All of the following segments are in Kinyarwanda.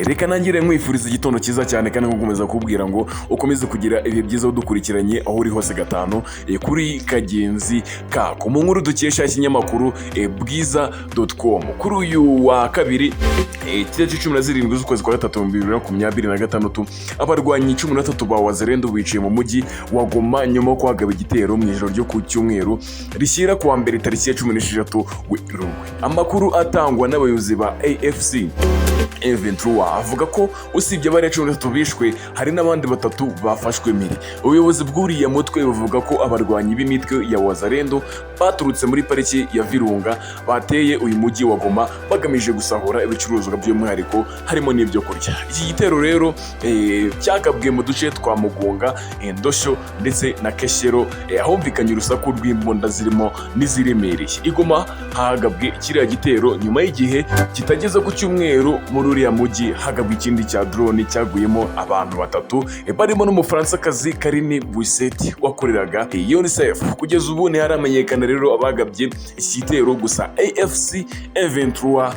reka nangire nkwifuriza igitondo cyiza cyane kandi nkomeza kubwira ngo ukomeze kugira ibihe byiza udukurikiranye aho uri hose gatanu kuri Kagenzi kako mu nkuru dukesha ikinyamakuru bwiza.com kuri uyu wa kabiri tariki 17 z'ukwezi kwa gatatu 2026 abarwanyi 13 ba Wazalendo biciye mu mujyi wa Goma nyuma yo kuhagaba igitero mu ijoro ryo ku cyumweru rishyira kuwa mbere tariki ya 16 Werurwe. Amakuru atangwa n'abayobozi ba AFC M23 avuga ko usibye abari 13 bishwe hari n'abandi batatu bafashwe mpiri. Ubuyobozi bw'uriya mutwe buvuga ko abarwanyi b'imitwe ya Wazalendo baturutse muri pariki ya Virunga bateye uyu mujyi wa Goma bagamije gusahura ibicuruzwa by'umwihariko harimo n'ibyo kurya. Iki gitero rero cyagabwe mu duce twa Mugunga, Ndosho ndetse na Keshero ahumvikanye urusaku rw'imbunda zirimo n'iziremereye. Igoma hagabwe kiriya gitero nyuma y'igihe kitageze ku cyumweru muri uriya mujyi hagabwa ikindi cya drone cyaguyemo abantu batatu barimo n'umufaransa-kazi Karine Buisset wakoreraga UNICEF. Kugeza ubu ntiharamenyekana rero abagabye iki gitero, gusa AFC M23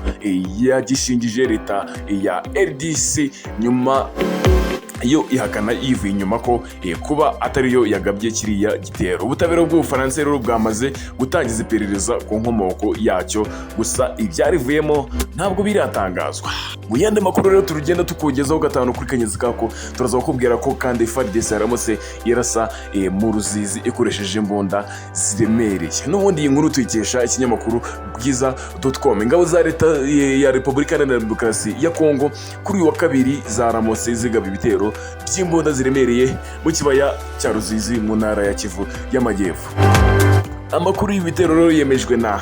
yagishingije leta ya RDC nyuma iyo ihakana yivuye inyuma ko kuba atariyo yagabye kiriya gitero. Ubutabera bw'Ubufaransa rero bwamaze gutangiza iperereza ku nkomoko yacyo, gusa ibyarivuyemo ntabwo biratangazwa. Mu yandi makuru rero turugenda tukugezaho gatanu kuri Kagenzi kako turaza kukubwira ko kandi FARDC yaramutse yarasa mu Ruzizi ikoresheje imbunda ziremereye. N'ubundi iyi nkuru tuyikesha ikinyamakuru bwiza.com. Ingabo za leta ya Repubulika Iharanira Demokarasi ya Kongo kuri uyu wa kabiri zaramutse zigaba ibitero by'imbunda ziremereye mu kibaya cya Ruzizi mu ntara ya Kivu y'Amajyepfo. Amakuru y'ibitero rero yemejwe na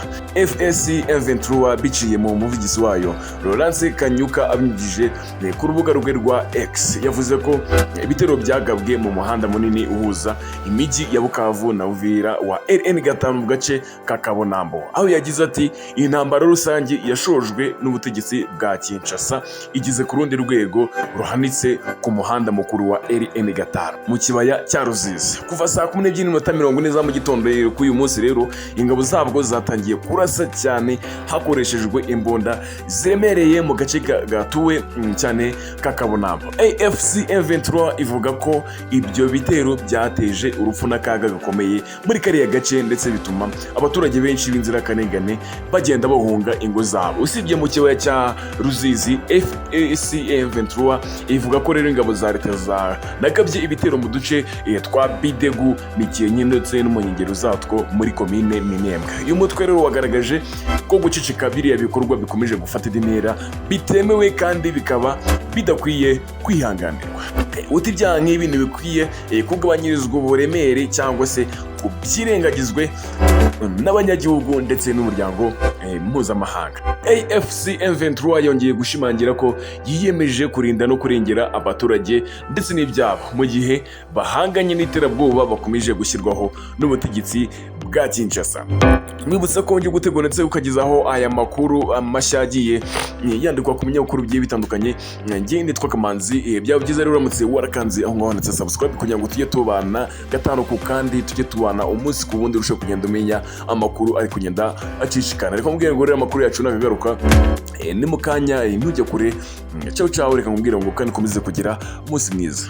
FSC M23 biciye mu muvugizi wayo Laurence Kanyuka abinyujije ku rubuga rwe rwa X. Yavuze ko ibitero byagabwe mu muhanda munini uhuza imijyi ya Bukavu na Uvira wa RN5 mu gace ka Kabonambo, aho yagize ati intambara rusange yashojwe n'ubutegetsi bwa Kinshasa igize ku rundi rwego ruhanitse ku muhanda mukuru wa RN5 mu kibaya cya Ruzizi kuva saa 12:40 za mu gitondo k'uyu munsi. Rero ingabo zabwo zatangiye kurasa cyane hakoreshejwe imbunda ziremereye mu gace gatuwe cyane ka Kabonambo. AFC M23 ivuga ko ibyo bitero byateje urupfu n'akaga gakomeye muri kariya gace ndetse bituma abaturage benshi b'inzirakarengane bagenda bahunga ingo zabo. Usibye mu kibaya cya Ruzizi, AFC M23 ivuga ko rero ingabo za leta zanagabye ibitero mu duce twa Bidegu, Mikenke ndetse no mu nkengero zatwo muri komine Minembwe. Uyu mutwe rero wagaragaje ko guceceka biriya bikorwa bikomeje gufata intera bitemewe kandi bikaba bidakwiye kwihanganirwa. Uti ibyaha nk'ibi ntibikwiye kugabanyirizwa uburemere cyangwa se kubyirengagizwe n'abanyagihugu ndetse n'umuryango mpuzamahanga. AFC M23 yongeye gushimangira ko yiyemeje kurinda no kurengera abaturage ndetse n'ibyabo mu gihe bahanganye n'iterabwoba bakomeje gushyirwaho n'ubutegetsi bwa Kinshasa. Mwibutsa ko ngiye gutegura ndetse ukagezaho aya makuru amashyagiye yandikwa ku binyamakuru bigiye bitandukanye. Ngiye nitwa Kamanzi. Byaba byiza rero uramutse warakanze aho ngaho ndetse subscribe kugira ngo tujye tubana gatanu ku kandi tujye tubana umunsi ku wundi urushaho kugenda umenya amakuru ari kugenda acishikana. Reka mbwira ngo rero amakuru yacu nakagaruka ni mu kanya ntujye kure. Ciao ciao, reka mbwira ngo kandi komeze kugira umunsi mwiza.